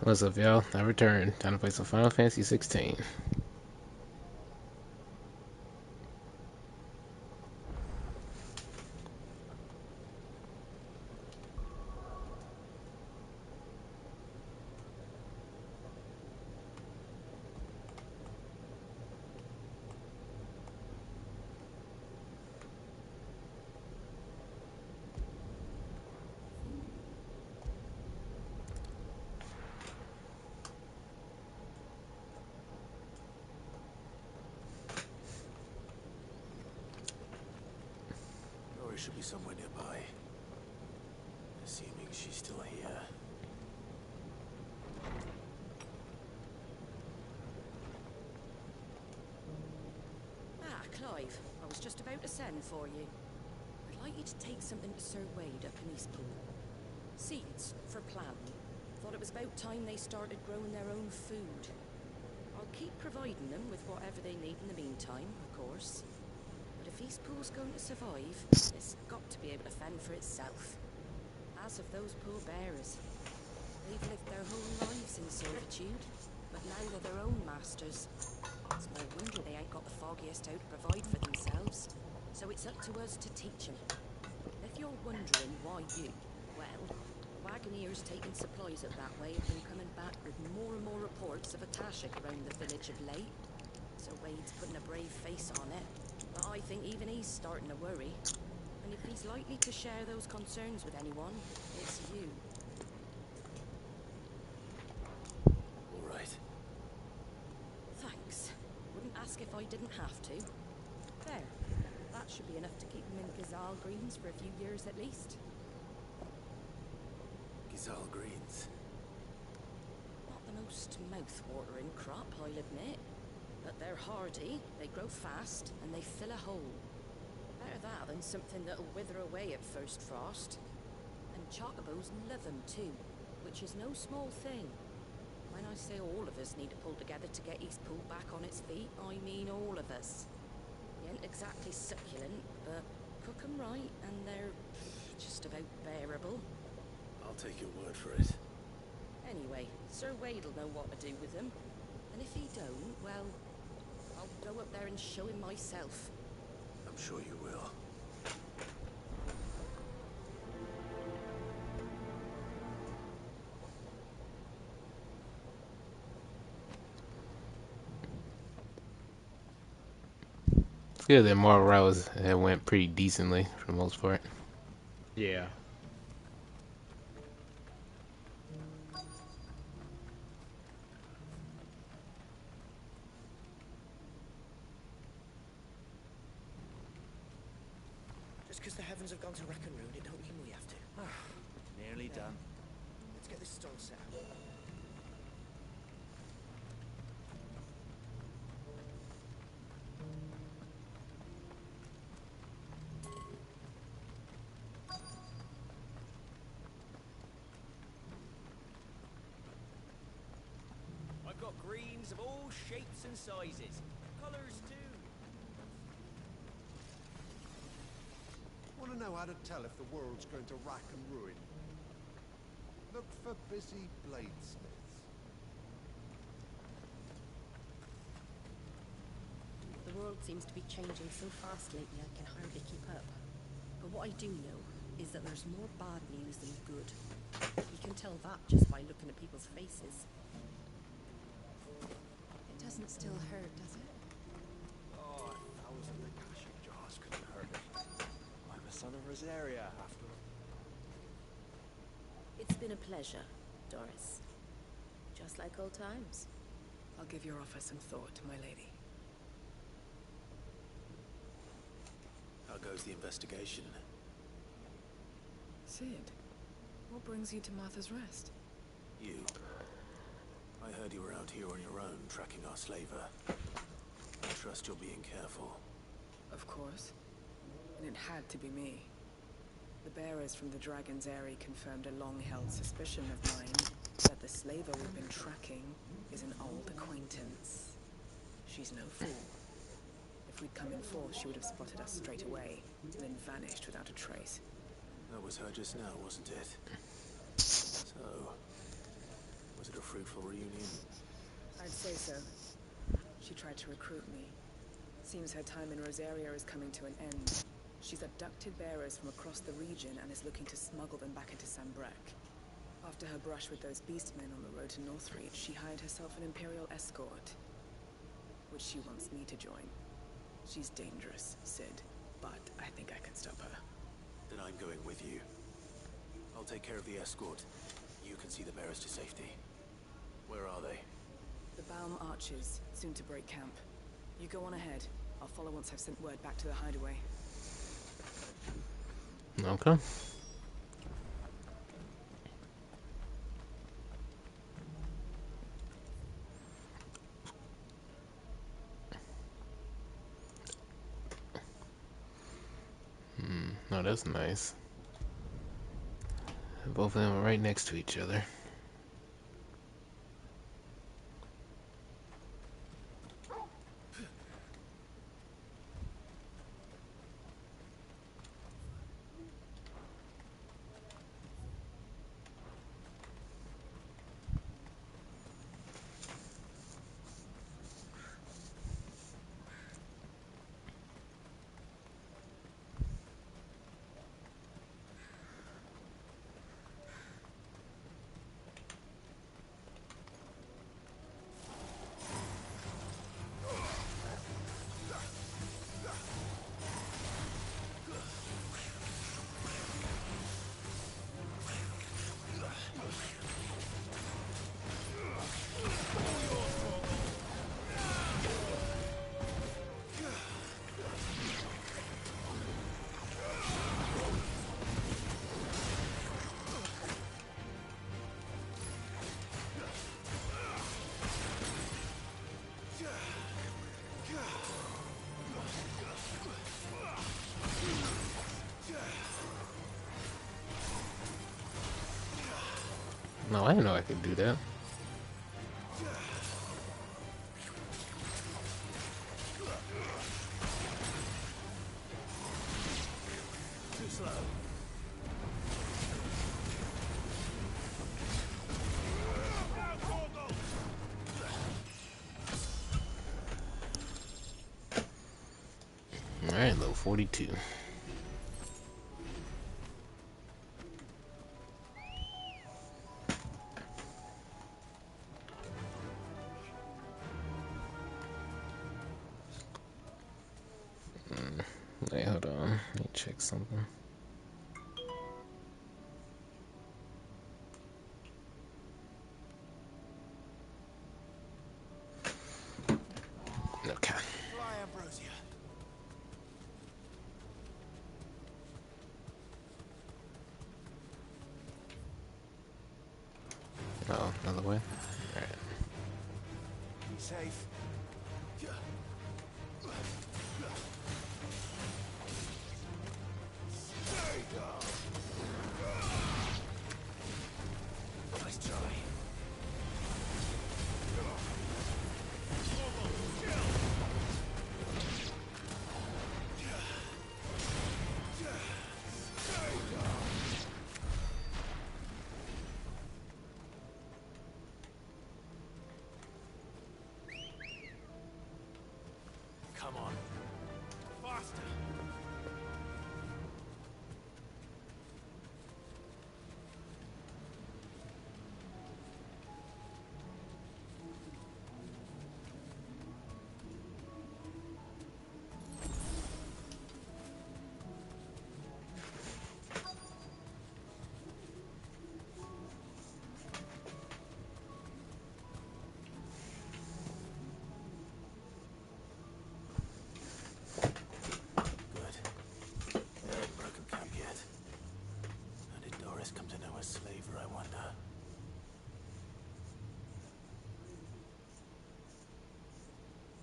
What's up, y'all? I returned. Time to play some Final Fantasy 16. Or it should be somewhere nearby. Assuming she's still here. Ah, Clive. I was just about to send for you. I'd like you to take something to Sir Wade up in Eastpool. Seeds for planting. Thought it was about time they started growing their own food. I'll keep providing them with whatever they need in the meantime, of course. But if Eastpool's going to survive, it's got to be able to fend for itself. As of those poor bearers, they've lived their whole lives in servitude, but now they're their own masters. It's no wonder they ain't got the foggiest how to provide for themselves. So it's up to us to teach them. If you're wondering why you, well, wagoners taking supplies up that way have been coming back with more and more reports of a Tashik around the village of late. So Wade's putting a brave face on it, but I think even he's starting to worry. And if he's likely to share those concerns with anyone, it's you. All right. Thanks. Wouldn't ask if I didn't have to. There. That should be enough to keep him in Gazal Greens for a few years at least. Gazal Greens. Not the most mouth-watering crop, I'll admit. But they're hardy, they grow fast, and they fill a hole. Better that than something that'll wither away at first frost. And chocobos love them too, which is no small thing. When I say all of us need to pull together to get Eastpool back on its feet, I mean all of us. They ain't exactly succulent, but cook 'em right and they're just about bearable. I'll take your word for it. Anyway, Sir Wade'll know what to do with them. And if he don't, well, I'll go up there and show him myself. I'm sure you will. Good that Morales had went pretty decently for the most part. Yeah. Just because the heavens have gone to rack and ruin, it don't mean we have to. Nearly done. Let's get this stone set out. I've got greens of all shapes and sizes. Colours too. Want to know how to tell if the world's going to rack and ruin? Look for busy bladesmiths. The world seems to be changing so fast lately I can hardly keep up. But what I do know is that there's more bad news than good. You can tell that just by looking at people's faces. It doesn't still hurt, does it? Oh, 1,000 Akashic jars couldn't hurt it. I'm a son of Rosaria, after all. It's been a pleasure, Doris. Just like old times. I'll give your offer some thought, my lady. How goes the investigation? Sid, what brings you to Martha's Rest? You. I heard you were out here on your own, tracking our slaver. I trust you're being careful. Of course. And it had to be me. The bearers from the Dragon's Eyrie confirmed a long-held suspicion of mine that the slaver we've been tracking is an old acquaintance. She's no fool. If we'd come in force, she would have spotted us straight away, and then vanished without a trace. That was her just now, wasn't it? So, was it a fruitful reunion? I'd say so. She tried to recruit me. Seems her time in Rosaria is coming to an end. She's abducted bearers from across the region and is looking to smuggle them back into Sambrek. After her brush with those beastmen on the road to Northreach, she hired herself an Imperial escort, which she wants me to join. She's dangerous, Sid, but I think I can stop her. Then I'm going with you. I'll take care of the escort. You can see the bearers to safety. Where are they? The Baum Archers, soon to break camp. You go on ahead. I'll follow once I've sent word back to the hideaway. Okay. Oh, that's nice. Both of them are right next to each other. No, I didn't know I could do that. Too slow. Alright, level 42. Wait, hold on. Let me check something. Okay. Fly, Ambrosia. Oh, another way? Alright. Be safe. Nice try. Come on. Faster. Good. They haven't broken camp yet. How did Doris come to know a slaver, I wonder?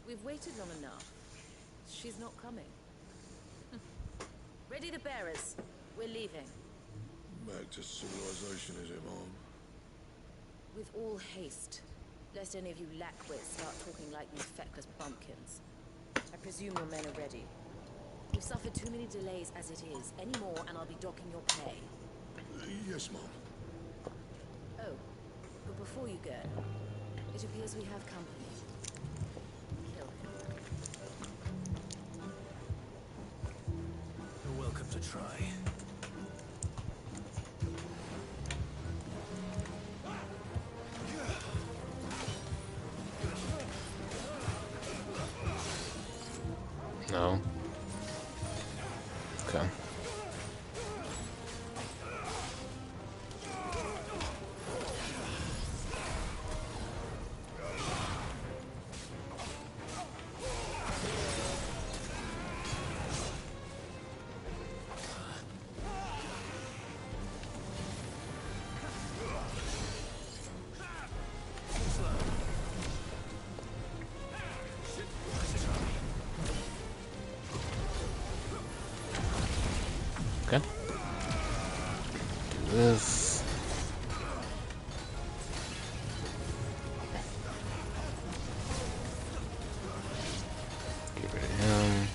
We've waited long enough. She's not coming. Ready the bearers. We're leaving. Back to civilization, is it, Mom? With all haste. Lest any of you lackwits start talking like these feckless bumpkins. I presume your men are ready. We've suffered too many delays as it is. Any more and I'll be docking your pay. Yes, Mom. Oh, but before you go, it appears we have company. Kill him. You're welcome to try. No. Okay. Okay. Do this. Get rid of him.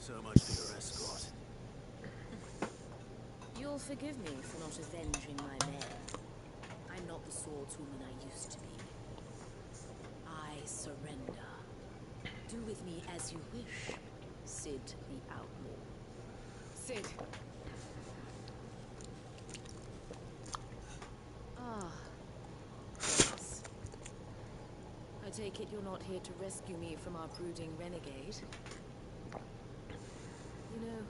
So much for your escort. You'll forgive me for not avenging my mare. I'm not the swordswoman I used to be. I surrender. Do with me as you wish, Sid the Outlaw. Sid. Ah, yes. I take it you're not here to rescue me from our brooding renegade. You know,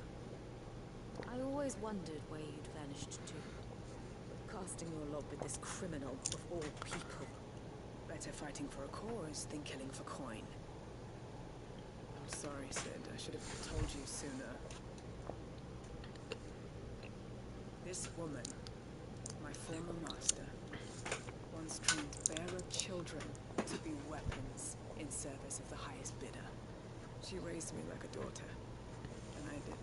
I always wondered where you'd vanished to. Casting your lot with this criminal of all people. Better fighting for a cause than killing for coin. I'm sorry, Sid. I should have told you sooner. This woman, my former master, once trained bearer children to be weapons in service of the highest bidder. She raised me like a daughter, and I did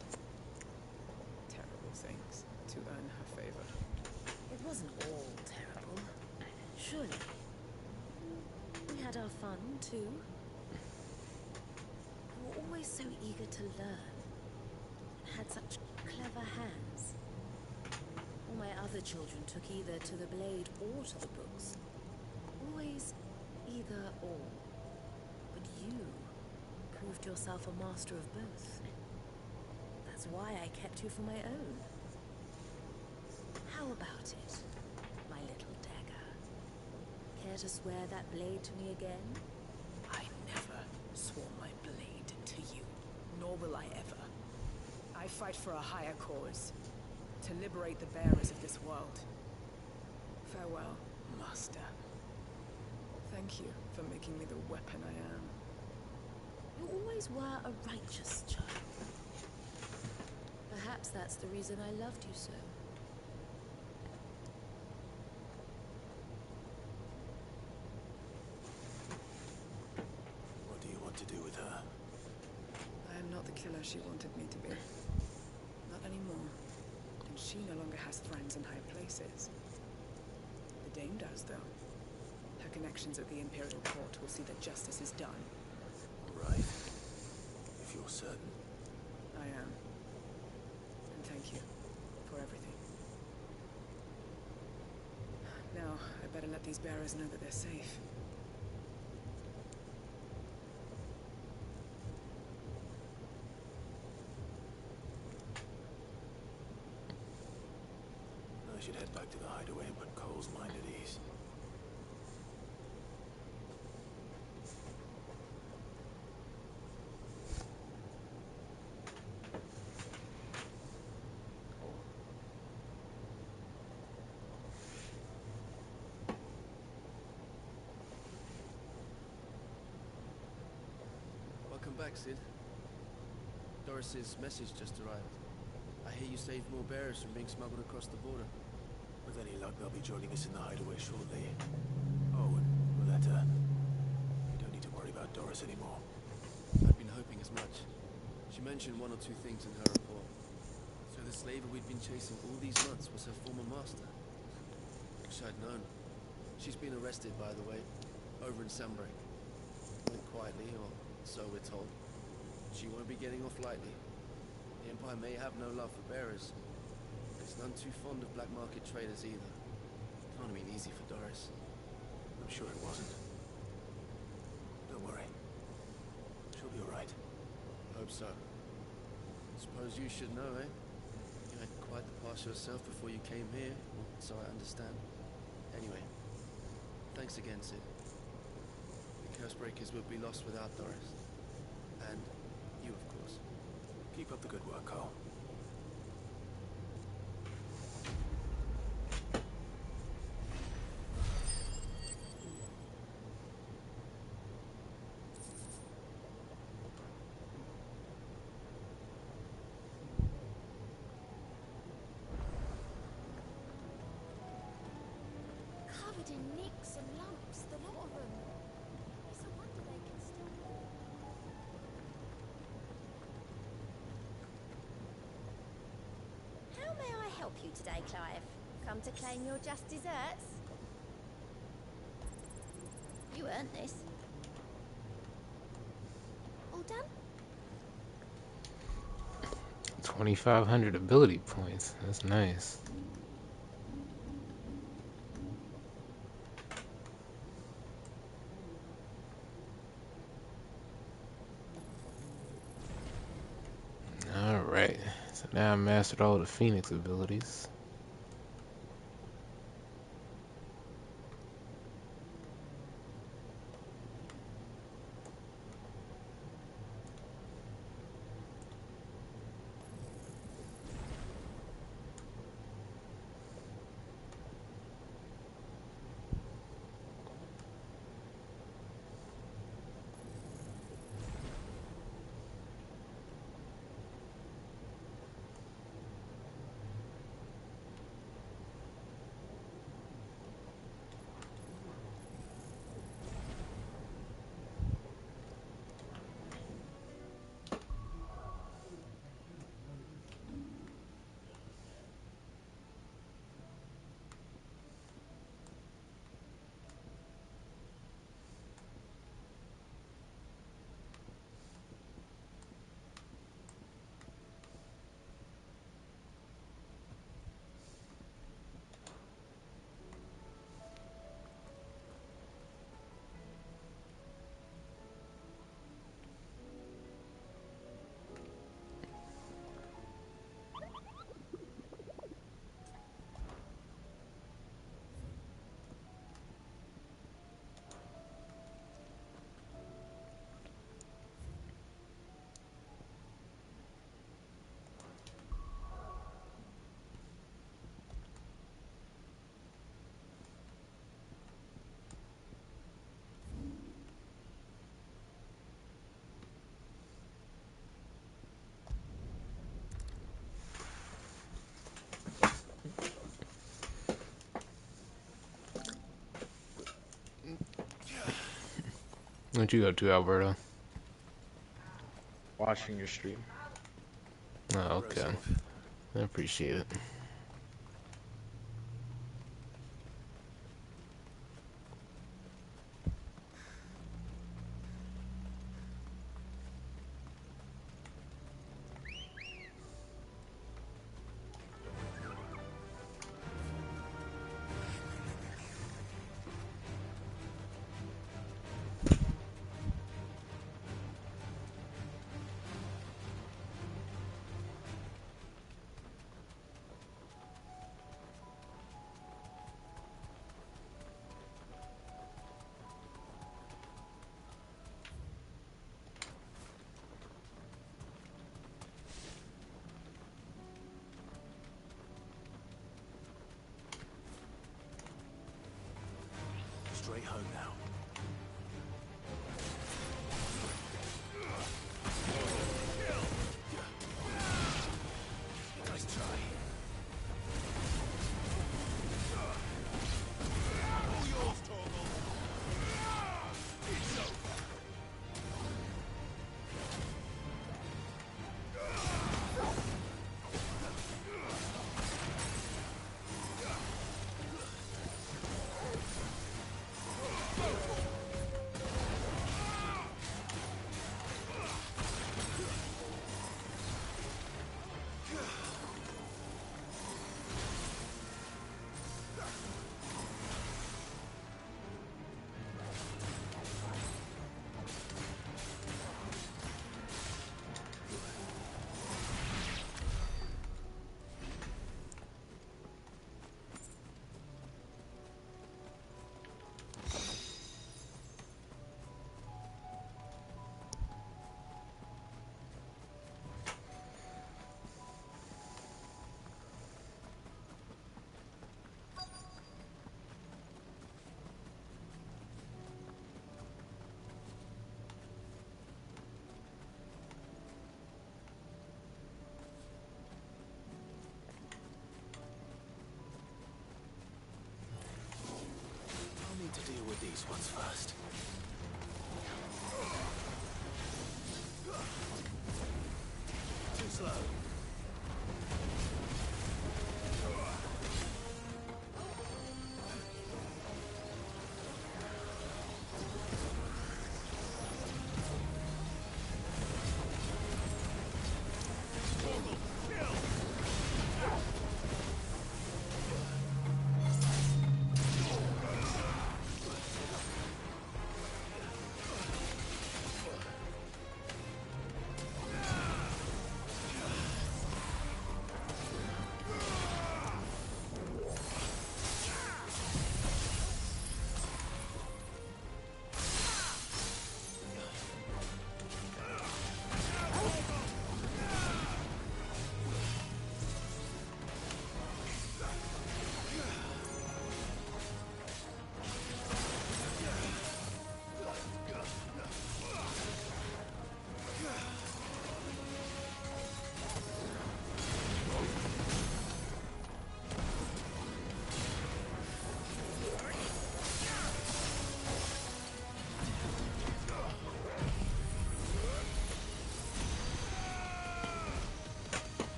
terrible things to earn her favor. It wasn't all terrible, surely. We had our fun, too. You were always so eager to learn, and had such clever hands. All my other children took either to the blade or to the books. Always either or. But you proved yourself a master of both. That's why I kept you for my own. How about it, my little dagger? Care to swear that blade to me again? I never swore my blade to you, nor will I ever. I fight for a higher cause, to liberate the bearers of this world. Farewell, Master. Thank you for making me the weapon I am. You always were a righteous child. Perhaps that's the reason I loved you so. killer she wanted me to be. Not anymore. And she no longer has friends in high places. The Dame does, though. Her connections at the Imperial Court will see that justice is done. All right. If you're certain. I am. And thank you for everything. Now, I better let these bearers know that they're safe. I should head back to the hideaway and put Cole's mind at ease. Welcome back, Sid. Doris's message just arrived. I hear you saved more bearers from being smuggled across the border. With any luck, they'll be joining us in the hideaway shortly. Oh, and Willetta. You don't need to worry about Doris anymore. I'd been hoping as much. She mentioned one or two things in her report. So the slaver we'd been chasing all these months was her former master. Wish I'd known. She's been arrested, by the way, over in Sunbury. Went quietly, or so we're told. She won't be getting off lightly. The Empire may have no love for bearers. It's none too fond of black market traders either. Can't have been easy for Doris. I'm sure it wasn't. Don't worry. She'll be all right. Hope so. Suppose you should know, eh? You had quite the pass yourself before you came here, so I understand. Anyway, thanks again, Sid. The Cursebreakers would be lost without Doris. And you, of course. Keep up the good work, Cole. Covered in nicks and lumps, the lot of them. It's a wonder they can still move. How may I help you today, Clive? Come to claim your just desserts? You earned this. All done? 2,500 ability points. That's nice. Alright, so now I mastered all the Phoenix abilities. Where'd you go to, Alberto? Watching your stream. Oh, Arrows okay. off. I appreciate it. Straight home now. Nice try. All yours, Torgal. It's over. I'll need to deal with these ones first. Too slow.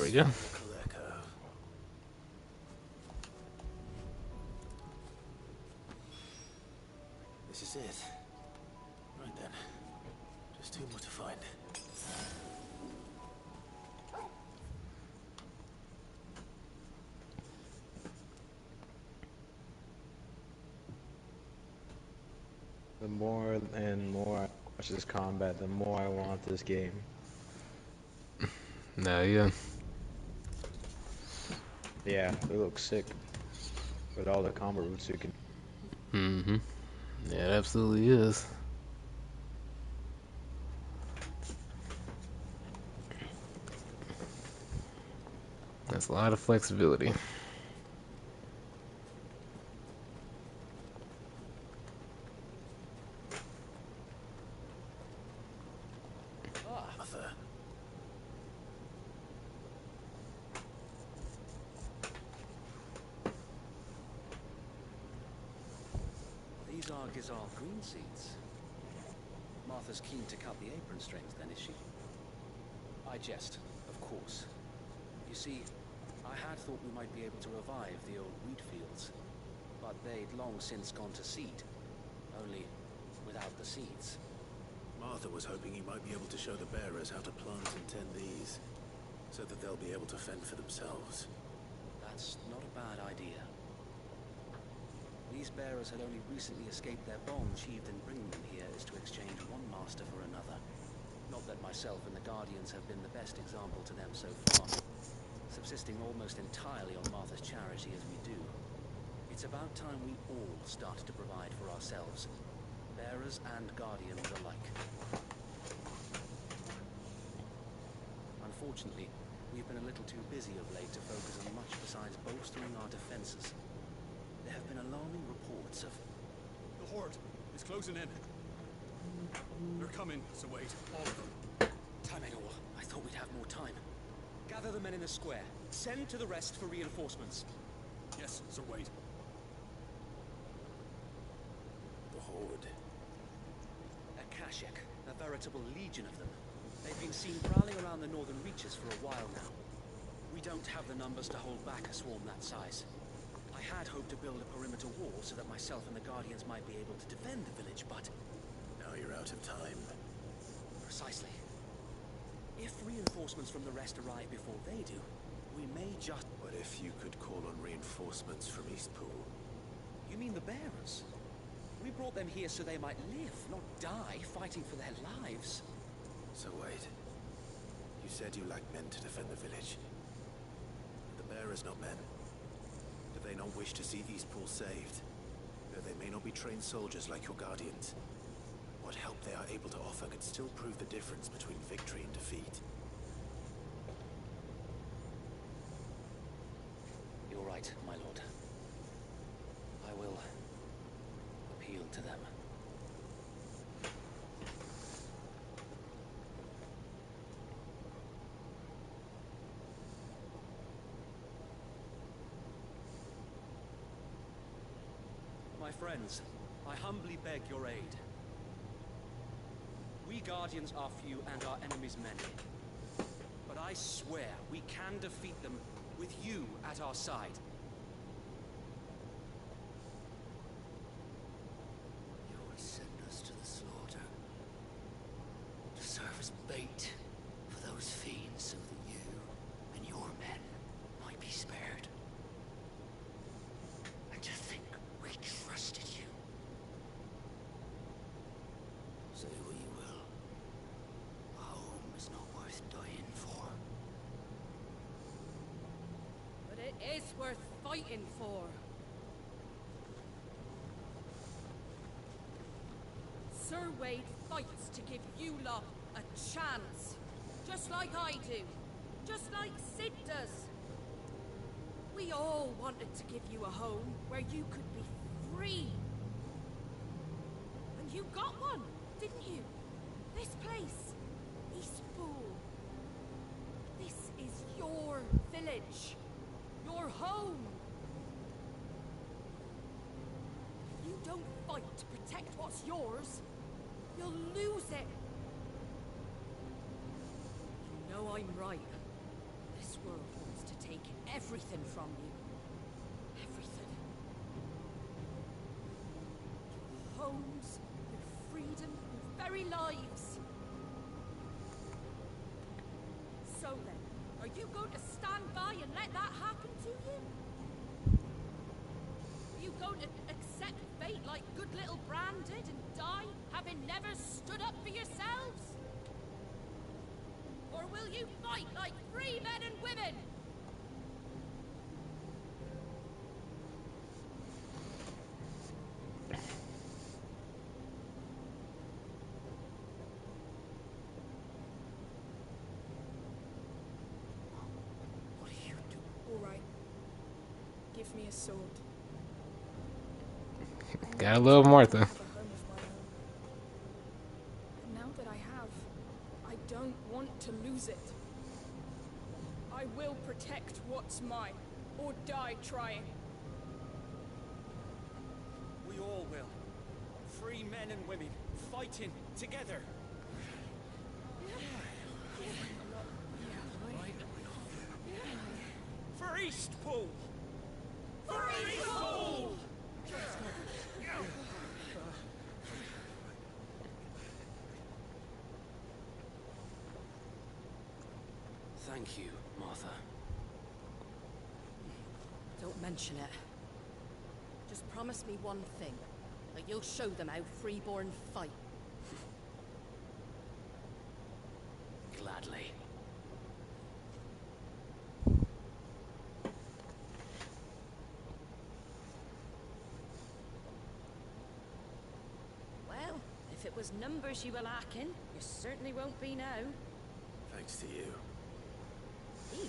we go. Echo. This is it. Right then. Just two more to find. The more and more I watch this combat, the more I want this game. Nah, yeah. Yeah, it looks sick. With all the combat routes you can. Mm-hmm. Yeah, it absolutely is. That's a lot of flexibility. Arthur. These are Gizal green seeds. Martha's keen to cut the apron strings then, is she? I jest, of course. You see, I had thought we might be able to revive the old wheat fields, but they'd long since gone to seed, only without the seeds. Martha was hoping you might be able to show the bearers how to plant and tend these, so that they'll be able to fend for themselves. That's not a bad idea. These bearers had only recently escaped their bonds. Sheathed in bringing them here is to exchange one master for another. Not that myself and the Guardians have been the best example to them so far, subsisting almost entirely on Martha's charity as we do. It's about time we all started to provide for ourselves, bearers and Guardians alike. Unfortunately, we've been a little too busy of late to focus on much besides bolstering our defenses. There have been alarming reports of... The horde is closing in. They're coming, so wait, all of them. Time ain't all. I thought we'd have more time. Gather the men in the square. Send to the rest for reinforcements. Yes, Sir Wade. The horde. A Kashek, a veritable legion of them. They've been seen prowling around the northern reaches for a while now. We don't have the numbers to hold back a swarm that size. I had hoped to build a perimeter wall so that myself and the Guardians might be able to defend the village, but... Now you're out of time. Precisely. If reinforcements from the rest arrive before they do, we may just... What if you could call on reinforcements from Eastpool? You mean the bearers? We brought them here so they might live, not die, fighting for their lives. So wait. You said you lacked men to defend the village. The bearers not men. Do they not wish to see Eastpool saved? Though they may not be trained soldiers like your Guardians. What help they are able to offer could still prove the difference between victory and defeat. You're right, my lord. I will appeal to them. My friends, I humbly beg your aid. We Guardians are few and our enemies many. But I swear we can defeat them with you at our side. You would send us to the slaughter, to serve as bait for those fiends so that you and your men might be spared. And to think we trusted you. Say what you will. Home is not worth dying for. But it is worth fighting for. Sir Wade fights to give you lot a chance. Just like I do. Just like Sid does. We all wanted to give you a home where you could be free. And you got one, didn't you? This place, Eastpool. This is your village. Your home. If you don't fight to protect what's yours, you'll lose it. You know I'm right. This This world wants to take everything from you. Everything. Your homes, your freedom, your very lives. So then, are you going to stand by and let that happen to you? Are you going to accept fate like good little Bran did and die, having never stood up for yourselves? Or will you fight like free men and women? What do you do? All right. Give me a sword. Gotta love Martha. Have a home of my own. And now that I have, I don't want to lose it. I will protect what's mine, or die trying. We all will. Free men and women, fighting together. For Eastpool! For Eastpool! Thank you, Martha. Don't mention it. Just promise me one thing. That you'll show them how freeborn fight. Gladly. Well, if it was numbers you were lacking, you certainly won't be now. Thanks to you. Me?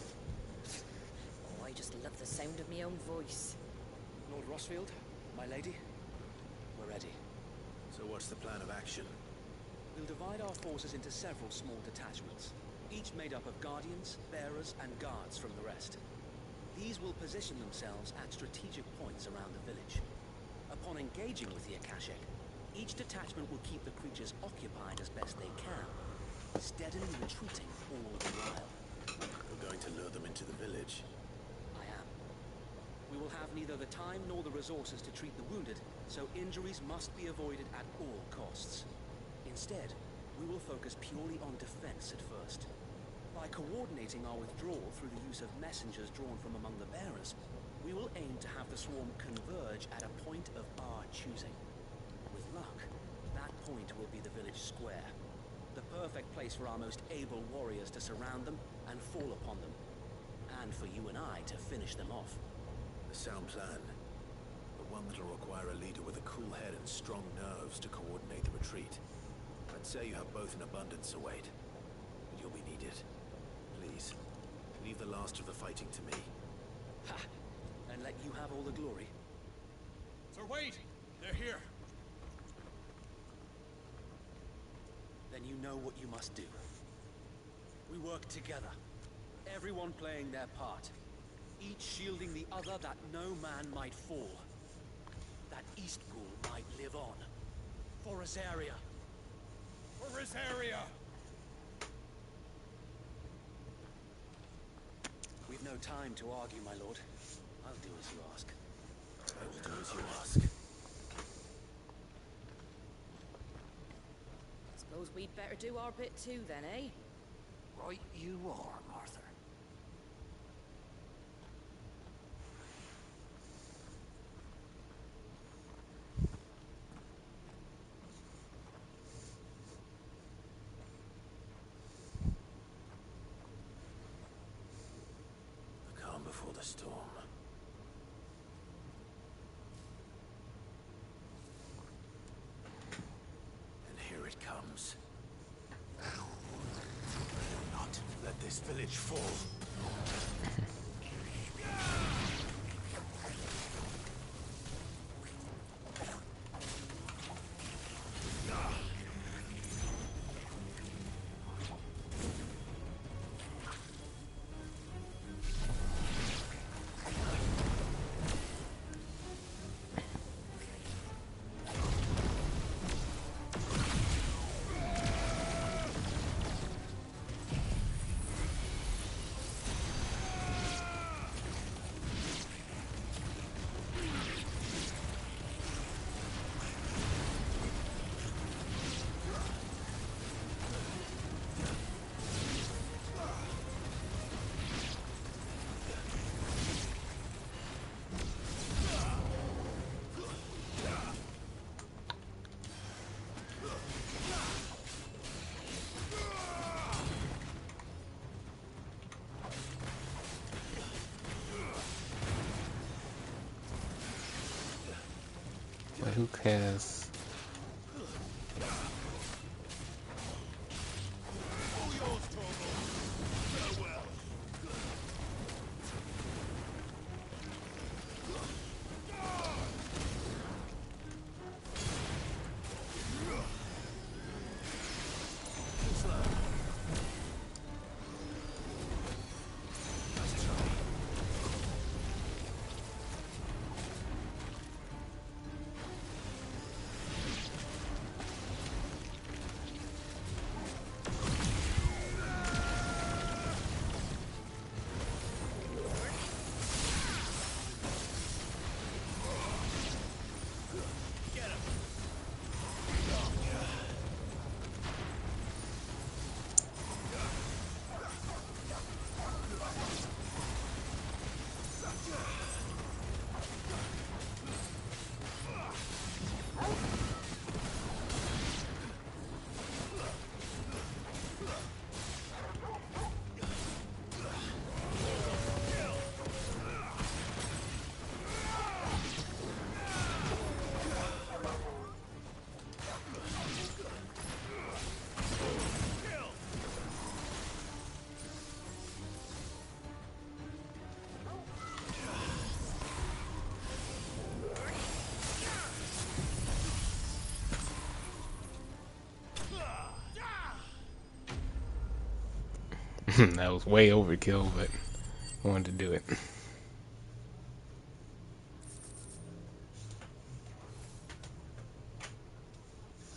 Oh, I just love the sound of my own voice. Lord Rossfield, my lady, we're ready. So what's the plan of action? We'll divide our forces into several small detachments, each made up of guardians, bearers, and guards from the rest. These will position themselves at strategic points around the village. Upon engaging with the Akashic, each detachment will keep the creatures occupied as best they can, steadily retreating all the while. We're going to lure them into the village. I am. We will have neither the time nor the resources to treat the wounded, so injuries must be avoided at all costs. Instead, we will focus purely on defense at first. By coordinating our withdrawal through the use of messengers drawn from among the bearers, we will aim to have the swarm converge at a point of our choosing. With luck, that point will be the village square, the perfect place for our most able warriors to surround them and fall upon them, and for you and I to finish them off. A sound plan, but one that'll require a leader with a cool head and strong nerves to coordinate the retreat. I'd say you have both in abundance, Sir Wade, but you'll be needed. Please, leave the last of the fighting to me. Ha! And let you have all the glory. Sir Wade! They're here! Then you know what you must do. We work together, everyone playing their part, each shielding the other that no man might fall, that Eastpool might live on. For Rosaria. For Rosaria! We've no time to argue, my lord. I'll do as you ask. I will do as you ask. Suppose we'd better do our bit too then, eh? Right you are, Martha. The calm before the storm. And here it comes. Not let this village fall. who casts? That was way overkill, but I wanted to do it.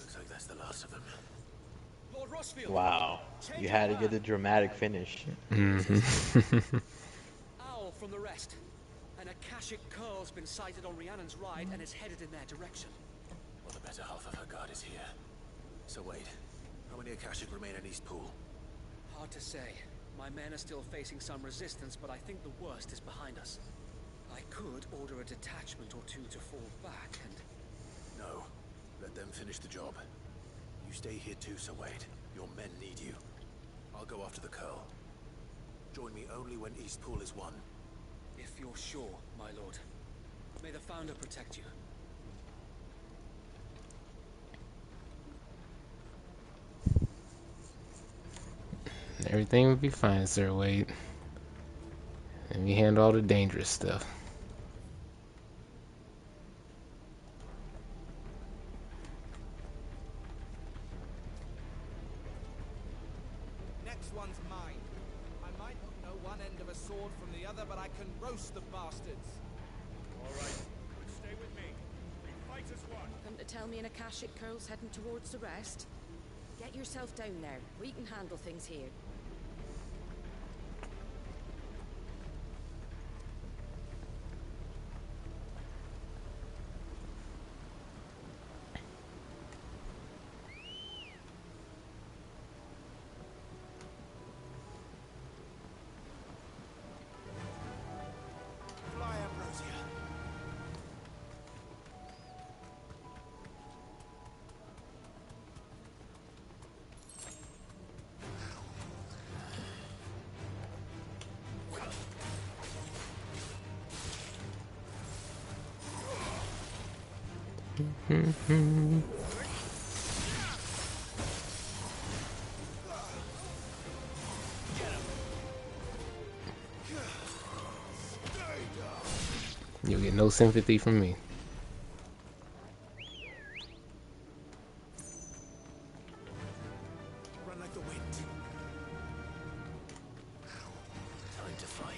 Looks like that's the last of them. Lord Rossfield. Wow. You had to get a dramatic finish. Owl from the rest. An Akashic Curl's been sighted on Rhiannon's ride and is headed in their direction. Well, the better half of her guard is here. So wait, how many Akashic remain in East Pool? Hard to say. My men are still facing some resistance, but I think the worst is behind us. I could order a detachment or two to fall back and... No. Let them finish the job. You stay here too, Sir Wade. Your men need you. I'll go after the Curl. Join me only when East Pool is won. If you're sure, my lord. May the Founder protect you. Everything will be fine, Sir Wade. And we handle all the dangerous stuff. Next one's mine. I might not know one end of a sword from the other, but I can roast the bastards. All right, but stay with me. We fight as one. Come to tell me an Akashic Curl's heading towards the rest? Get yourself down there. We can handle things here. Fly, Ambrosia. You'll get no sympathy from me. Run like the wind. Time to fight.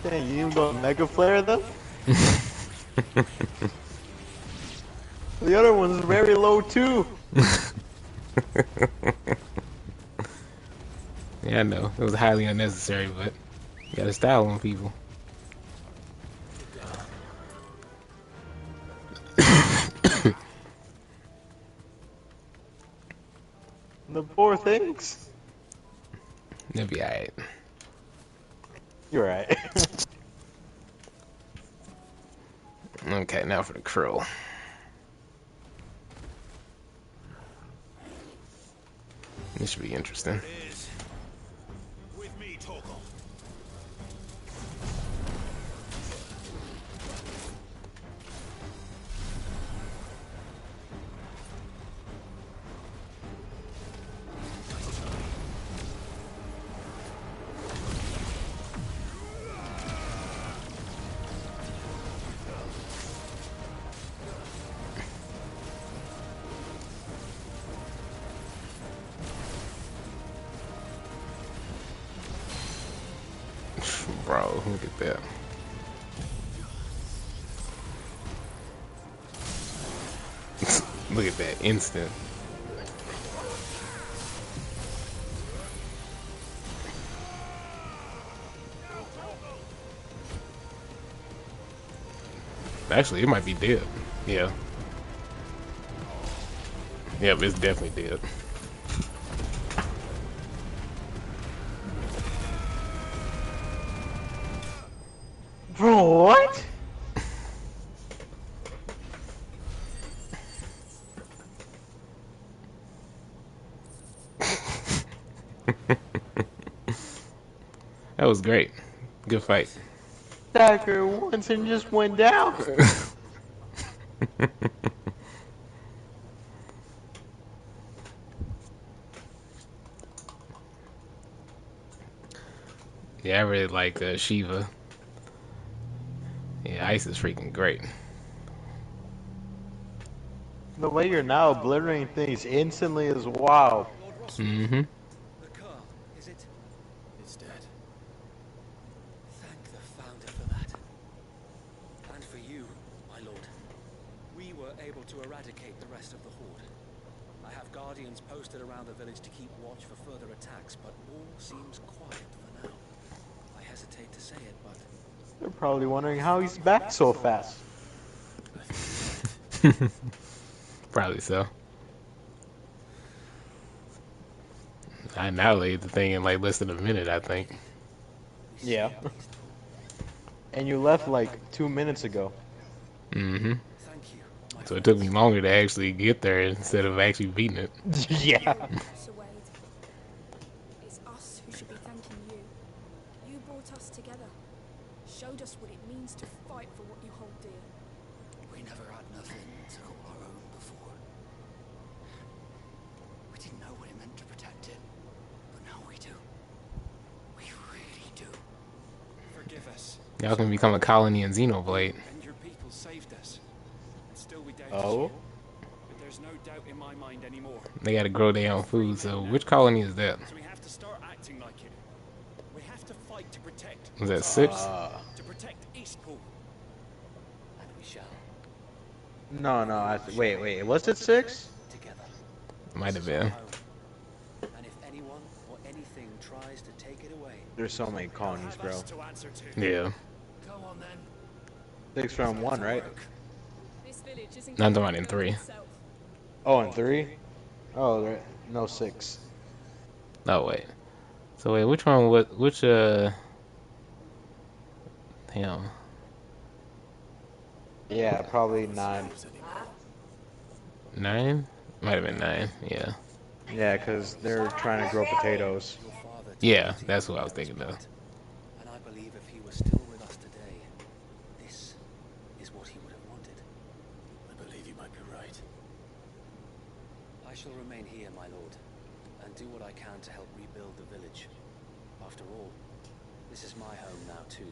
Dang, you even go Mega Flare them? The other one's very low too. Yeah, I know. It was highly unnecessary, but you gotta style on people. The poor things. They'll be alright. You're right. Okay, now for the crow. This should be interesting. There it is. With me, Torgal. Bro, look at that. Look at that instant. Actually, it might be dead. Yeah. Yep, it's definitely dead. Bro, what? That was great. Good fight. Dagger once and just went down. Yeah, I really like Shiva. Yeah, Ice is freaking great. The way you're now obliterating things instantly is wow. Mm-hmm. The car, is it? It's dead. Thank the Founder for that. And for you, my lord. We were able to eradicate the rest of the Horde. I have guardians posted around the village to keep watch for further attacks, but all seems quiet for now. I hesitate to say it, but... They're probably wondering how he's back so fast. Probably so. I annihilated the thing in like less than a minute, I think. Yeah. And you left like 2 minutes ago. Mm-hmm. So it took me longer to actually get there instead of actually beating it. Yeah. Sir Wade, it's us who should be thanking you. You brought us together, showed us what it means to fight for what you hold dear. We never had nothing to call our own before. We didn't know what it meant to protect it, but now we do. We really do. Forgive us. Y'all can become a colony in Xenoblade. And your people saved us. And still we doubted Oh? you. But there's no doubt in my mind anymore. They gotta grow their own food, so which colony is that? So we have to start acting like it. We have to fight to protect. Was that what's 6? ours, to protect Eastpool. And we shall. No. Wait. Was it 6? Together. Might have been. And if anyone or anything tries to take it away... There's so many colonies, bro. Yeah. Go on then. 6 from 1, right? This village isn't Not the one in 3. Oh, and 3? Oh, no 6. Oh wait. So wait, which one? Which damn. Yeah, probably 9. 9? Might have been 9. Yeah. Yeah, because they're trying to grow potatoes. Yeah, that's what I was thinking of. And I believe if he was still with us today, this is what he would have wanted. I believe you might be right. I shall remain here, my lord, and do what I can to help rebuild the village. After all, this is my home now too.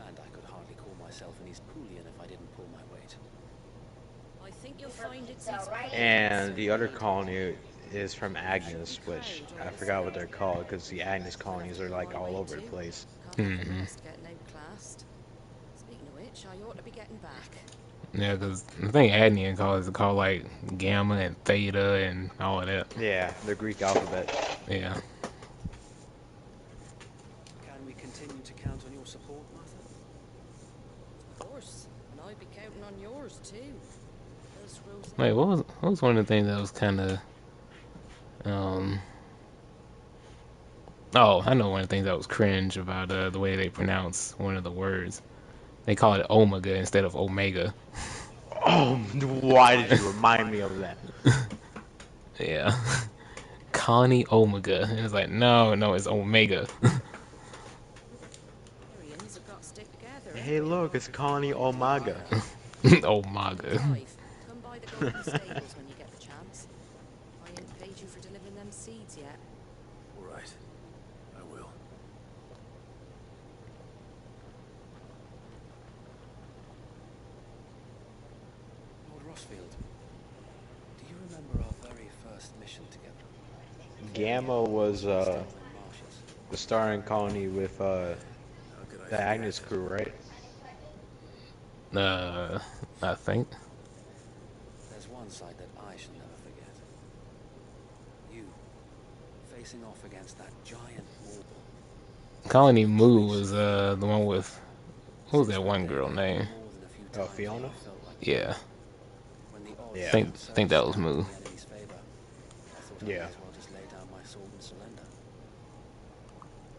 And I could hardly call myself an Eastpoolian if I didn't pull my weight. I think you'll find it's easy. And the other colony is from Agnes, which I forgot what they're called, because the Agnes colonies are like all over the place. Mm-hmm. Getting outclassed. Speaking of which, I ought to be getting back. Yeah, because I think Adnian calls it called like Gamma and Theta and all of that. Yeah, the Greek alphabet. Yeah. Can we continue to count on your support, Martha? Of course, and I'd be counting on yours too. Wait, what was one of the things that was kind of Oh, I know one of the things that was cringe about the way they pronounce one of the words. They call it omega instead of omega. Oh, why did you remind me of that? Yeah. Connie Omega. And it's like, no, no, it's Omega. Arians have got to stick together, Hey, look, it's Connie Omaga. Omega. Clive, come by the Golden Stables when you get the chance. I ain't paid you for delivering them seeds yet. All right. I will. Lord Rossfield, do you remember our very first mission together? Gamma was Still the in marshes. starring colony with How could I the forget? Agnes crew, right? I think. There's one sight that I shall never forget. You, facing off against that giant warble. Colony Moo was the one with, what was that one girl name? More than a few Oh, times Fiona? I felt like Yeah. when the odds Yeah. Think that was stacked Moo. in the enemy's favor, I thought I may Yeah. as well just lay down my sword and surrender.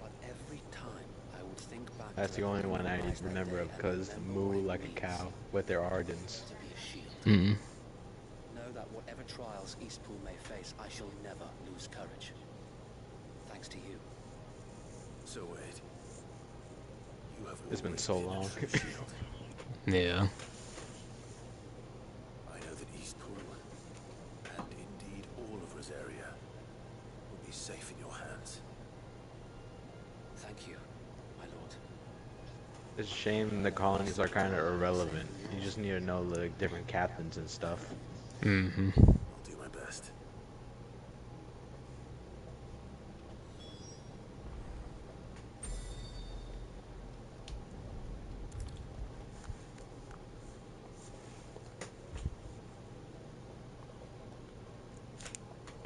But every time I would think back That's to the the only battle one I rise that remember day of and because remember moo what it like a means cow with their organs. to be a shield. Mm. Know that whatever trials Eastpool may face, I shall never lose courage. Thanks to you. So wait. You have It's been always so been a long. true shield. Yeah. I know that Eastpool, and indeed all of Rosaria, will be safe in your hands. Thank you, my lord. It's a shame the colonies are kind of irrelevant. You just need to know the different captains and stuff. Mm-hmm. I'll do my best.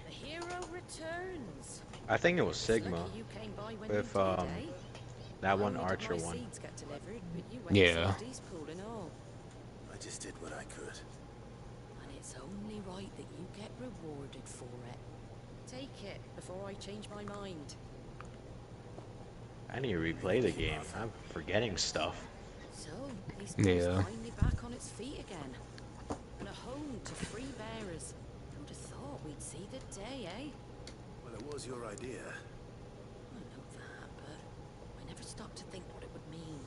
The hero returns. I think it was It's Sigma lucky you came by when with you did, eh? that Not one only did Archer my one. seeds get delivered, but you went Yeah. and saved Eastpool and all. I just did what I could. And it's only right that you get rewarded for it. Take it before I change my mind. I need to replay the game. I'm forgetting stuff. So, Eastpool's Yeah. finally back on its feet again. And a home to free bearers. Who'd have thought we'd see the day, eh? Well, it was your idea. I know that, but I never stopped to think what it would mean.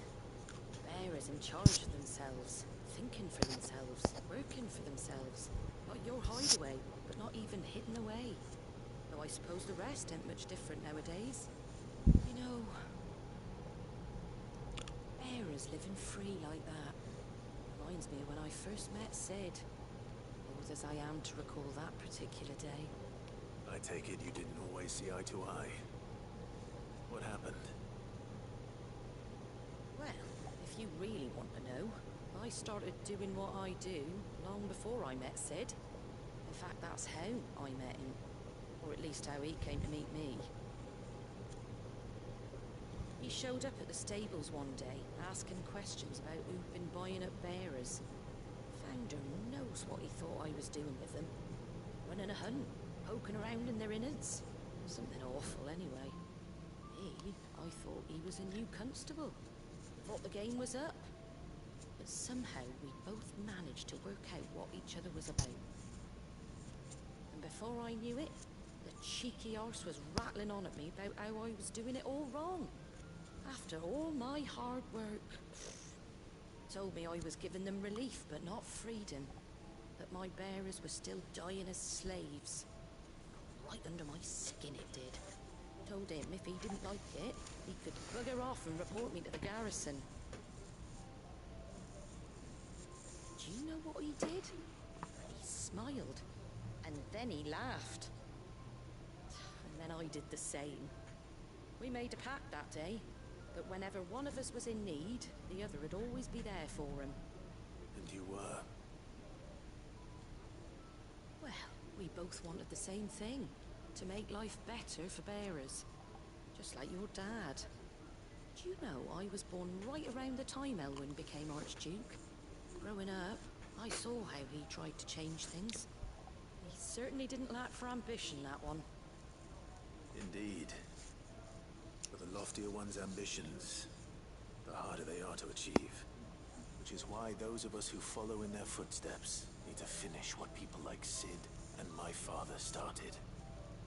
Bearers in charge of themselves, thinking for themselves, working for themselves. Like your hideaway, but not even hidden away. Though I suppose the rest ain't much different nowadays. You know, bearers living free like that reminds me of when I first met Sid. Old as I am to recall that particular day. I take it you didn't always see eye to eye. What happened? Well, if you really want to know, I started doing what I do long before I met Sid. In fact, that's how I met him. Or at least how he came to meet me. He showed up at the stables one day, asking questions about who'd been buying up bearers. Founder knows what he thought I was doing with them. Running a hunt, poking around in their innards. Something awful, anyway. Me, I thought he was a new constable. Thought the game was up. But somehow we both managed to work out what each other was about. And before I knew it, the cheeky arse was rattling on at me about how I was doing it all wrong. After all my hard work. Told me I was giving them relief, but not freedom. That my bearers were still dying as slaves. Right under my skin it did. Told him if he didn't like it, he could bugger off and report me to the garrison. Do you know what he did? He smiled, and then he laughed. And then I did the same. We made a pact that day, that whenever one of us was in need, the other would always be there for him. And you were? Well, we both wanted the same thing, to make life better for bearers. Just like your dad. Do you know I was born right around the time Elwyn became Archduke? Growing up, I saw how he tried to change things. He certainly didn't lack for ambition, that one. Indeed. The loftier one's ambitions, the harder they are to achieve. Which is why those of us who follow in their footsteps need to finish what people like Sid and my father started.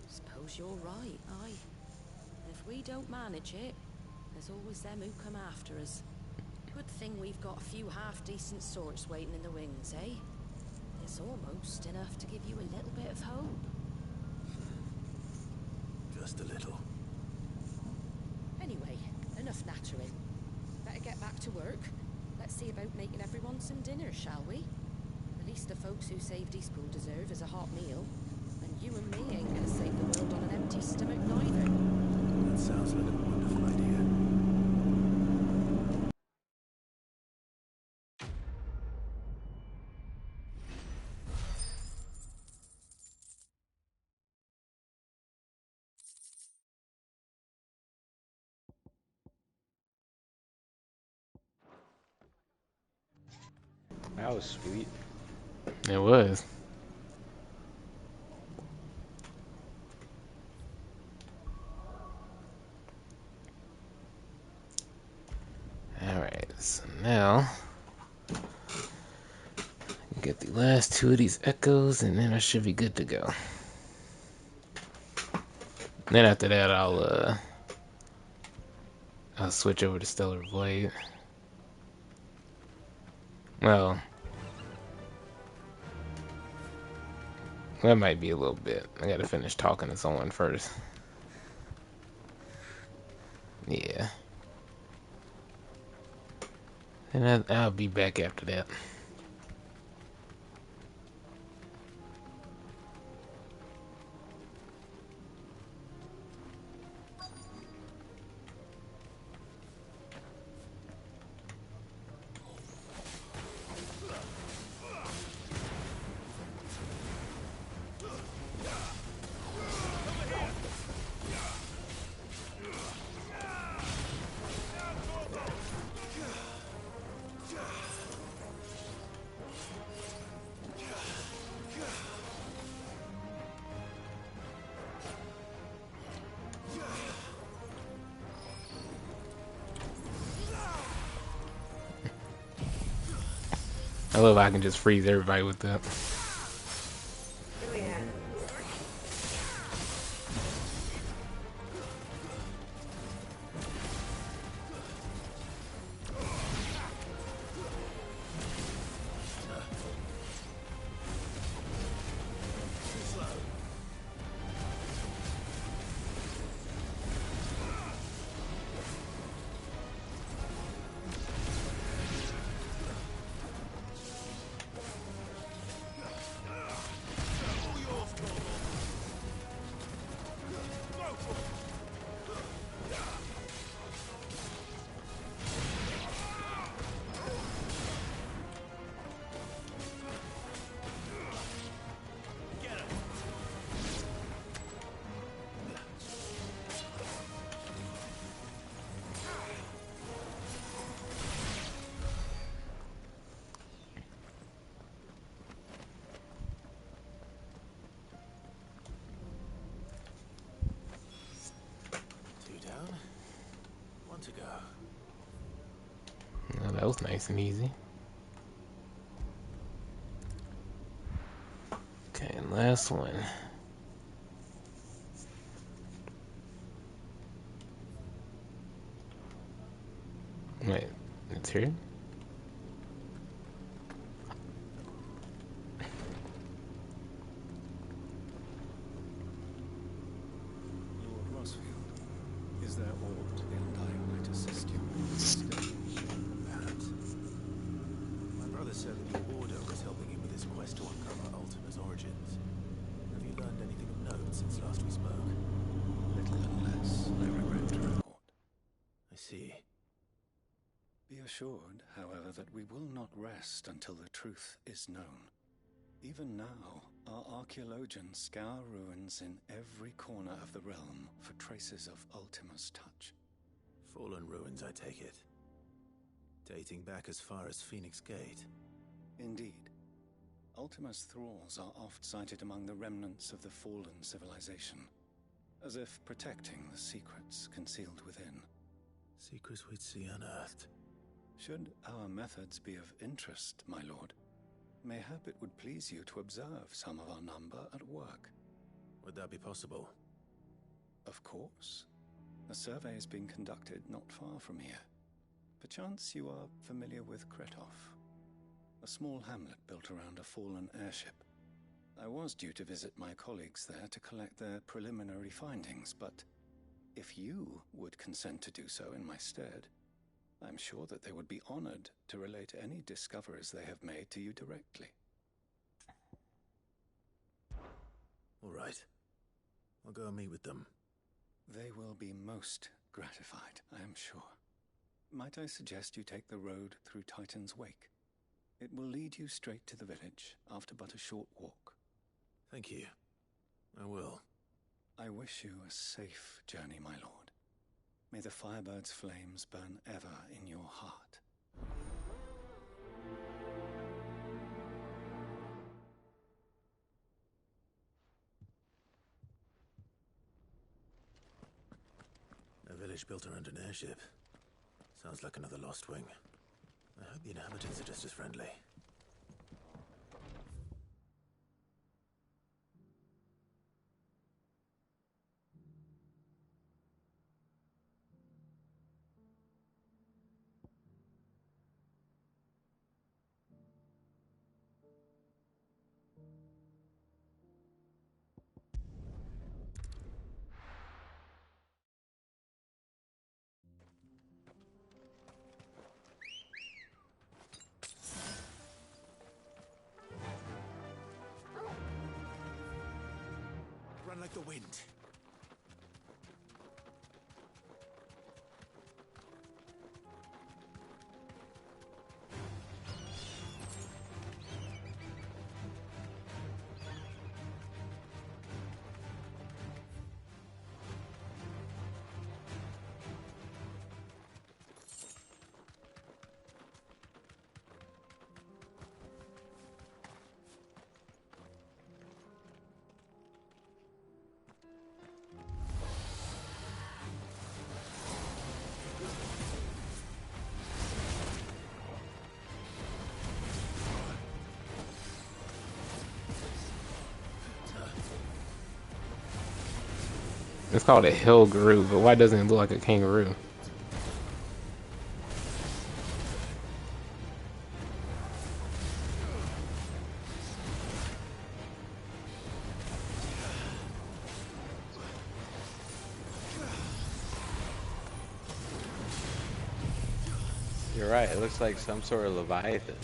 Suppose you're right, aye. If we don't manage it, there's always them who come after us. Good thing we've got a few half-decent sorts waiting in the wings, eh? There's almost enough to give you a little bit of hope. Just a little. Anyway, enough nattering. Better get back to work. Let's see about making everyone some dinner, shall we? The least the folks who saved Eastpool deserve is a hot meal. And you and me ain't gonna save the world on an empty stomach neither. That sounds like a wonderful idea. That was sweet. It was. Alright, so now get the last two of these echoes and then I should be good to go. Then after that I'll switch over to Stellar Void. Well, that might be a little bit. I gotta finish talking to someone first. Yeah. And I'll be back after that. I love how I can just freeze everybody with that. To go. Well, that was nice and easy. Okay, and last one. Wait, it's here? Lord Rossfield, is there aught in I might assist you with this day? Perhaps. My brother said that your order was helping him with his quest to uncover Ultima's origins. Have you learned anything of note since last we spoke? Little unless, I regret to report. I see. Be assured, however, that we will not rest until the truth is known. Even now, our archaeologians scour ruins in every corner of the realm for traces of Ultima's touch. Fallen ruins, I take it. Dating back as far as Phoenix Gate. Indeed. Ultima's thralls are oft sighted among the remnants of the fallen civilization. as if protecting the secrets concealed within. Secrets we'd see unearthed. Should our methods be of interest, my lord, mayhap it would please you to observe some of our number at work. Would that be possible? Of course. A survey is being conducted not far from here. Perchance you are familiar with Kretov, a small hamlet built around a fallen airship. I was due to visit my colleagues there to collect their preliminary findings, but if you would consent to do so in my stead, I'm sure that they would be honored to relate any discoveries they have made to you directly. All right. I'll go and meet with them. They will be most gratified, I am sure. Might I suggest you take the road through Titan's Wake? It will lead you straight to the village after but a short walk. Thank you. I will. I wish you a safe journey, my lord. May the Firebird's flames burn ever in your heart. A village built around an airship. Sounds like another lost wing. I hope the inhabitants are just as friendly. Run like the wind. It's called a hill guru, but why doesn't it look like a kangaroo? You're right, it looks like some sort of leviathan.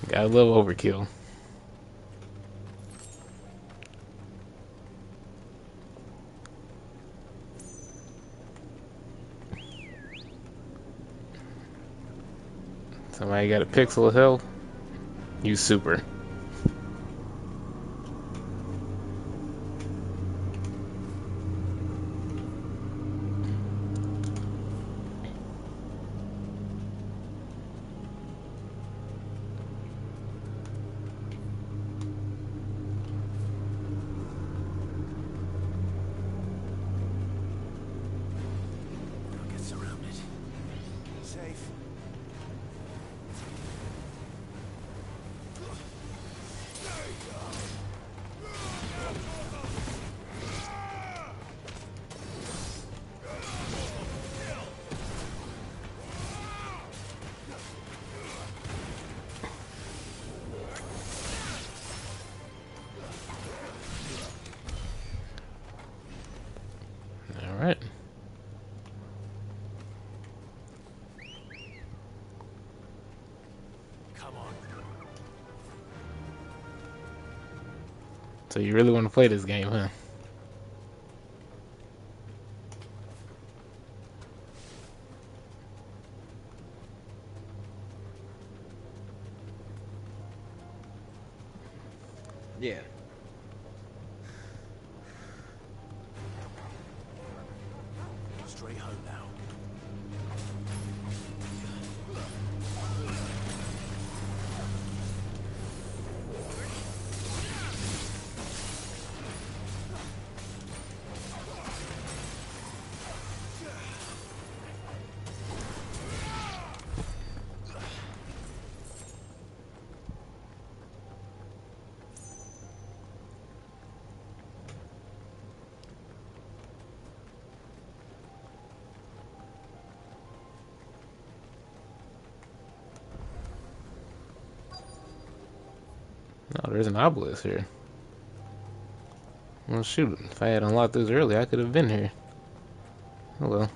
Got a little overkill. Somebody got a pixel of health? You super. Come on. So you really want to play this game, huh? Yeah. Straight home now. Oh, there's an obelisk here. Well, shoot. If I had unlocked this early, I could have been here. Oh well.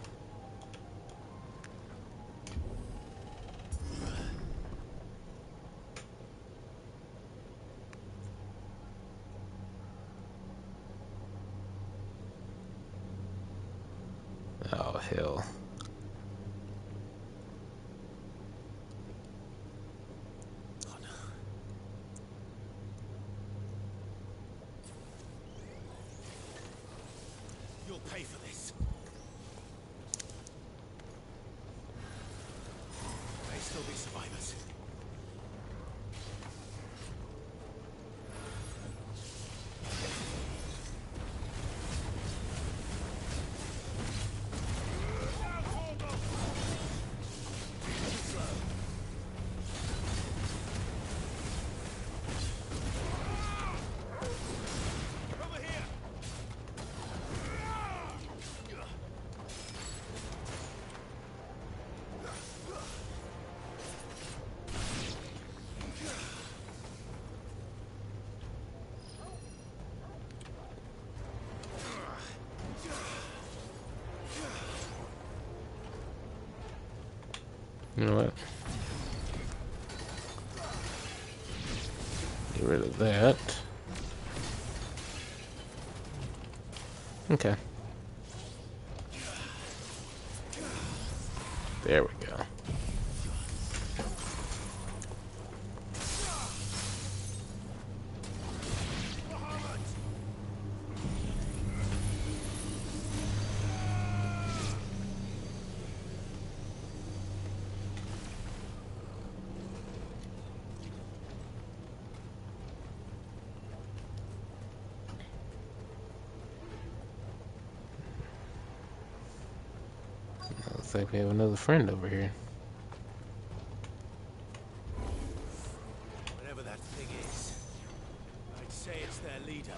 Oh, hell. You'll pay for this. May still be survivors. You know what? Get rid of that. Okay. There we go. Looks like we have another friend over here. Whatever that thing is, I'd say it's their leader.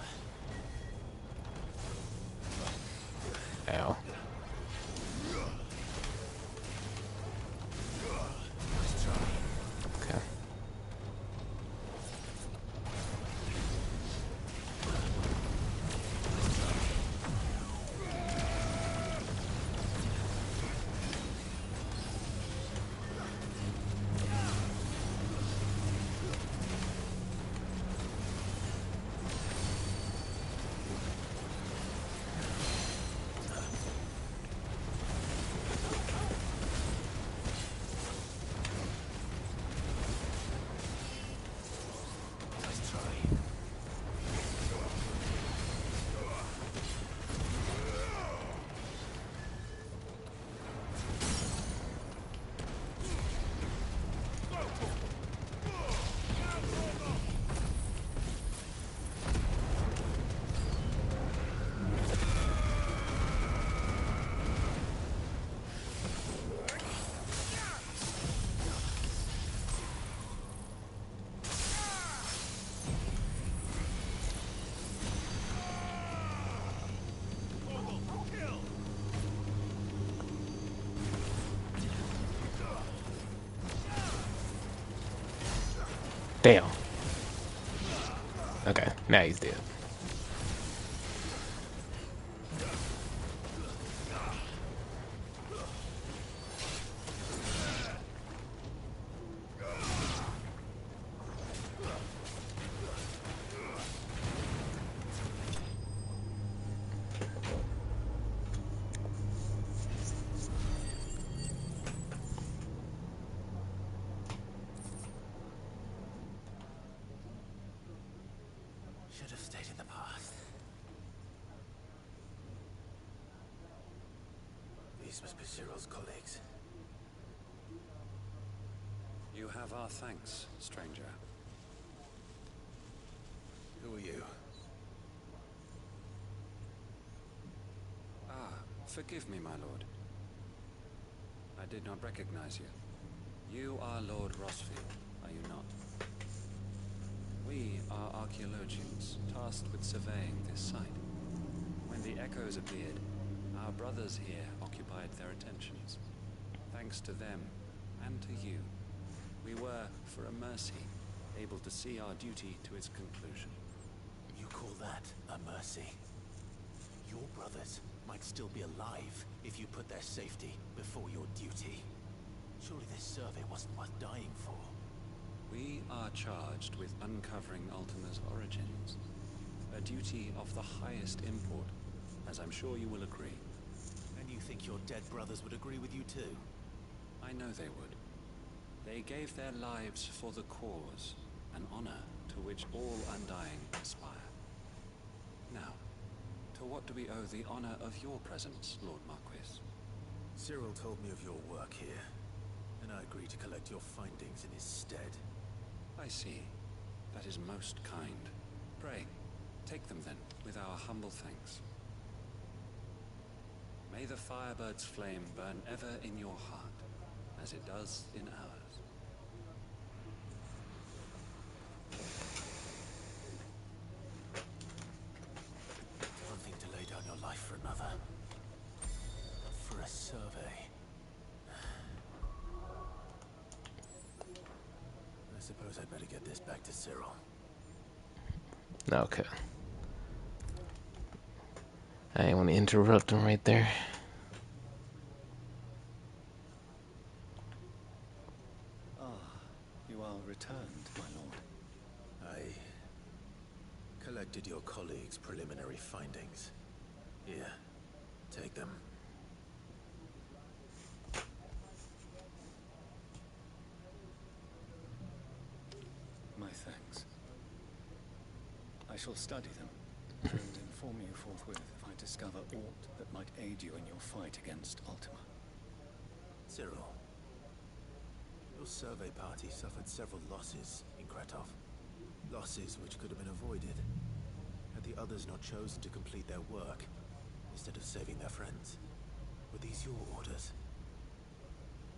Ow. Okay. Damn. Okay, now he's dead. Should have stayed in the past. These must be Cyril's colleagues. You have our thanks, stranger. Who are you? Ah, forgive me, my lord. I did not recognize you. You are Lord Rossfield, are you not? We are archaeologians, tasked with surveying this site. When the echoes appeared, our brothers here occupied their attentions. Thanks to them, and to you, we were, for a mercy, able to see our duty to its conclusion. You call that a mercy? Your brothers might still be alive if you put their safety before your duty. Surely this survey wasn't worth dying for. We are charged with uncovering Ultima's origins. A duty of the highest import, as I'm sure you will agree. And you think your dead brothers would agree with you too? I know they would. They gave their lives for the cause, an honor to which all Undying aspire. Now, to what do we owe the honor of your presence, Lord Marquis? Cyril told me of your work here, and I agreed to collect your findings in his stead. I see. That is most kind. Pray, take them then, with our humble thanks. May the Firebird's flame burn ever in your heart, as it does in ours. It's one thing to lay down your life for another. But for a survey... I suppose I'd better get this back to Cyril. Okay. I didn't want to interrupt him right there. Ah, you are returned, my lord. I collected your colleagues' preliminary findings. Here, take them. My thanks. I shall study them and inform you forthwith if I discover aught that might aid you in your fight against Ultima. Cyril, your survey party suffered several losses in Kretov. Losses which could have been avoided had the others not chosen to complete their work instead of saving their friends. Were these your orders?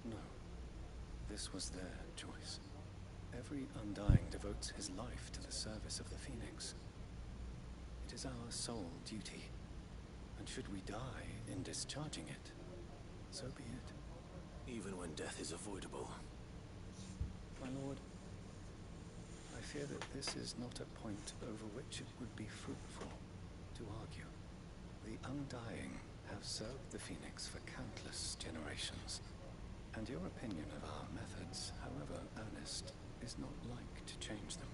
No. This was their choice. Every Undying devotes his life to the service of the Phoenix. It is our sole duty, and should we die in discharging it, so be it. Even when death is avoidable. My lord, I fear that this is not a point over which it would be fruitful to argue. The Undying have served the Phoenix for countless generations, and your opinion of our methods, however earnest, is not like to change them.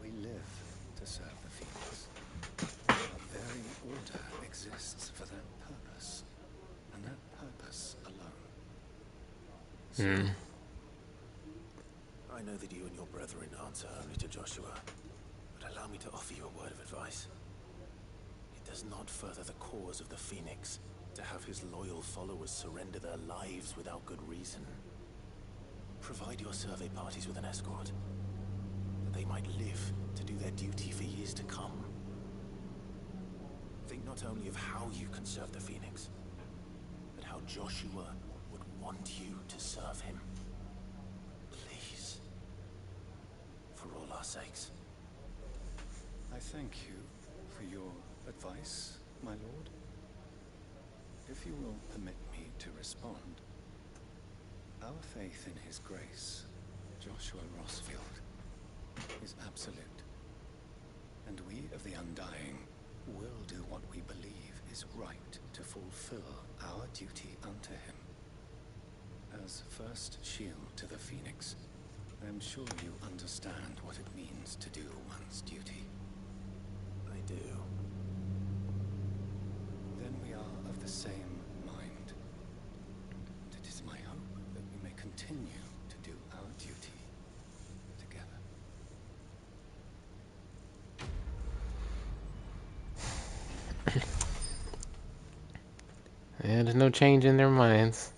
We live to serve the Phoenix. Our very order exists for that purpose, and that purpose alone. I know that you and your brethren answer only to Joshua, but allow me to offer you a word of advice. It does not further the cause of the Phoenix to have his loyal followers surrender their lives without good reason. Provide your survey parties with an escort, that they might live to do their duty for years to come. Think not only of how you can serve the Phoenix, but how Joshua would want you to serve him. Please. For all our sakes. I thank you for your advice, my lord. If you will permit me to respond, our faith in his grace, Joshua Rossfield, is absolute. And we of the Undying will do what we believe is right to fulfill our duty unto him. As first shield to the Phoenix, I am sure you understand what it means to do one's duty. I do. Then we are of the same mind. And it is my hope that we may continue to do our duty together. And there's no change in their minds.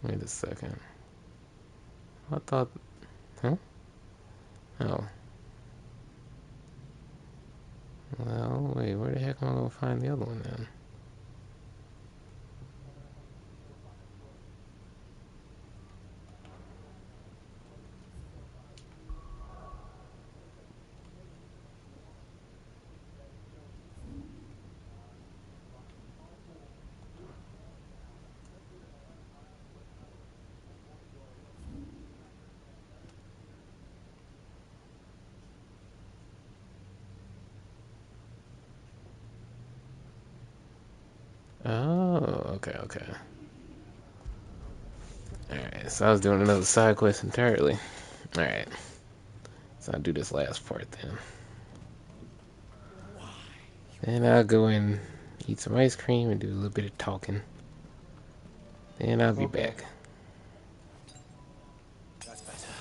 Wait a second. I thought... Huh? Oh. Well, wait, where the heck am I gonna find the other one then? Oh, okay. Alright, so I was doing another side quest entirely. Alright. So I'll do this last part then. Then I'll go and eat some ice cream and do a little bit of talking. Then I'll be back. That's better.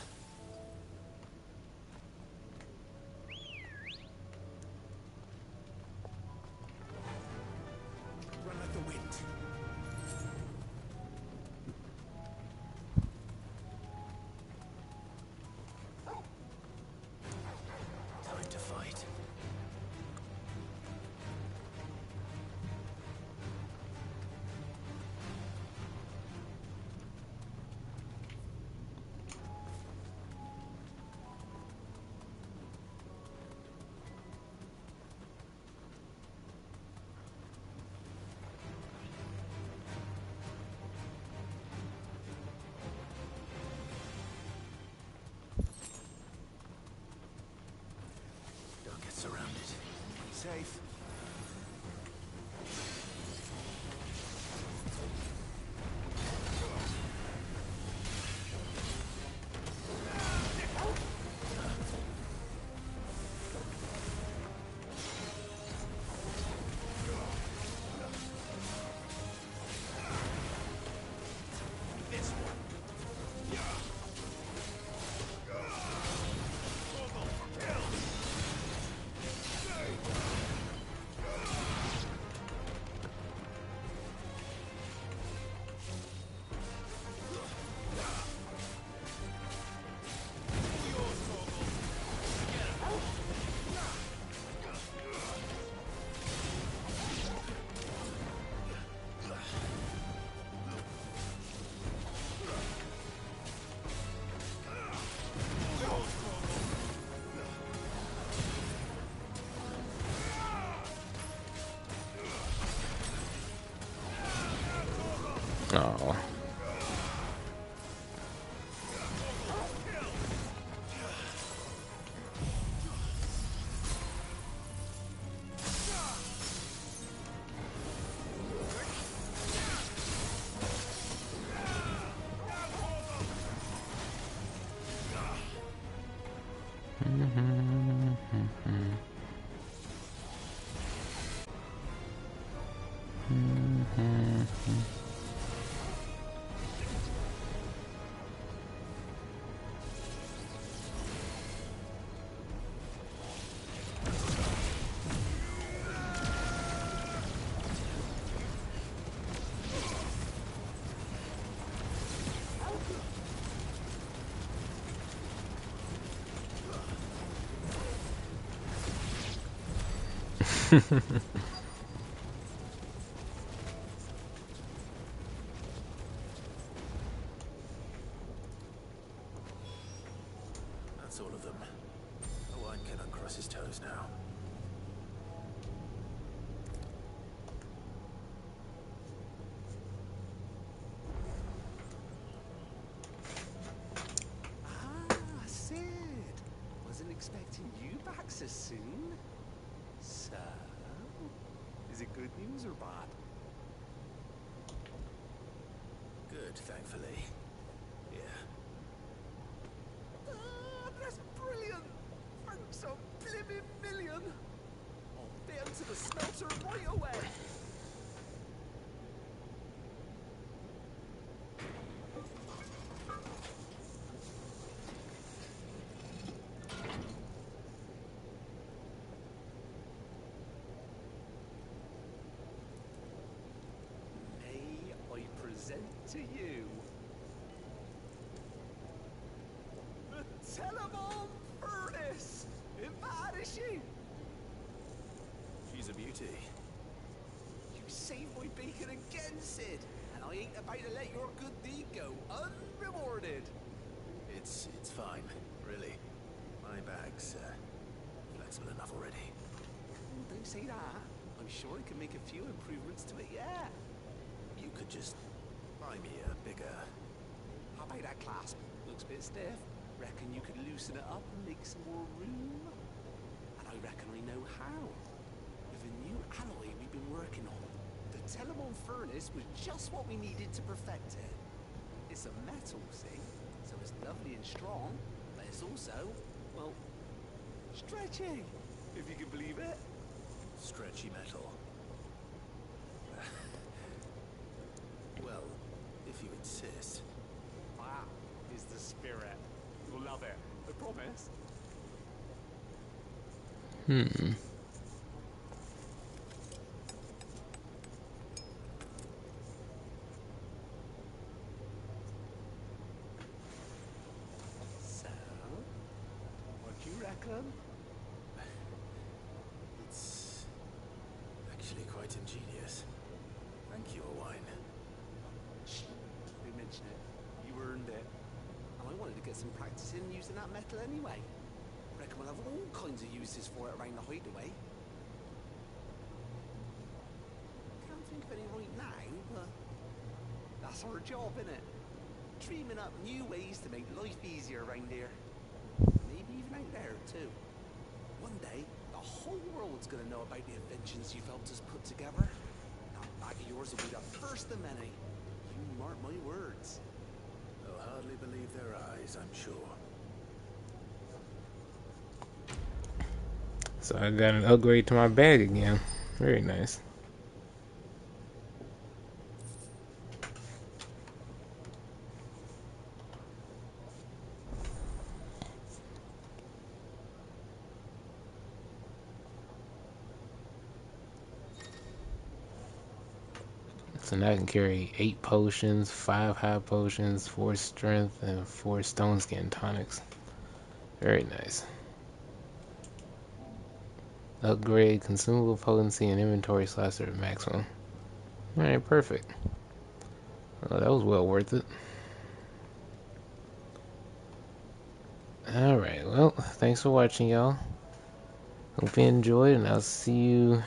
Run like the wind. Time to fight. Don't get surrounded. Safe. Oh. That's all of them. Owen can uncross his toes now. Ah, Sid. Wasn't expecting you back so soon. So, is it good news or bad? Good, thankfully. Yeah. is a beauty. You saved my bacon again, Sid, and I ain't about to let your good deed go unrewarded. It's fine, really. My bag's flexible enough already. Don't say that. I'm sure I can make a few improvements to it, yeah. You could just buy me a bigger... How about that clasp? Looks a bit stiff. Reckon you could loosen it up and make some more room? And I reckon I know how. With a new alloy we've been working on. The Telemon furnace was just what we needed to perfect it. It's a metal, see? So it's lovely and strong, but it's also, well, stretchy, if you can believe it. Stretchy metal. Well, if you insist. That is the spirit. You'll love it, I promise. So, what do you reckon? It's actually quite ingenious. Thank you, Owain. Shh, don't mention it. You earned it. And I wanted to get some practice in using that metal anyway. Reckon we'll have all kinds of uses for it around the hideaway. Can't think of any right now, but that's our job, innit? Dreaming up new ways to make life easier around here. Maybe even out there, too. One day, the whole world's gonna know about the inventions you've helped us put together. That bag of yours will be the first of many. You mark my words. They'll hardly believe their eyes, I'm sure. So I got an upgrade to my bag again. Very nice. So now I can carry 8 potions, 5 high potions, 4 strength, and 4 stone skin tonics. Very nice. Upgrade consumable potency and inventory slots are maximum. Alright, perfect. Oh, that was well worth it. Alright, well, thanks for watching, y'all. Hope you enjoyed, and I'll see you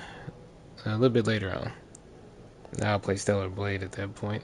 a little bit later on. I'll play Stellar Blade at that point.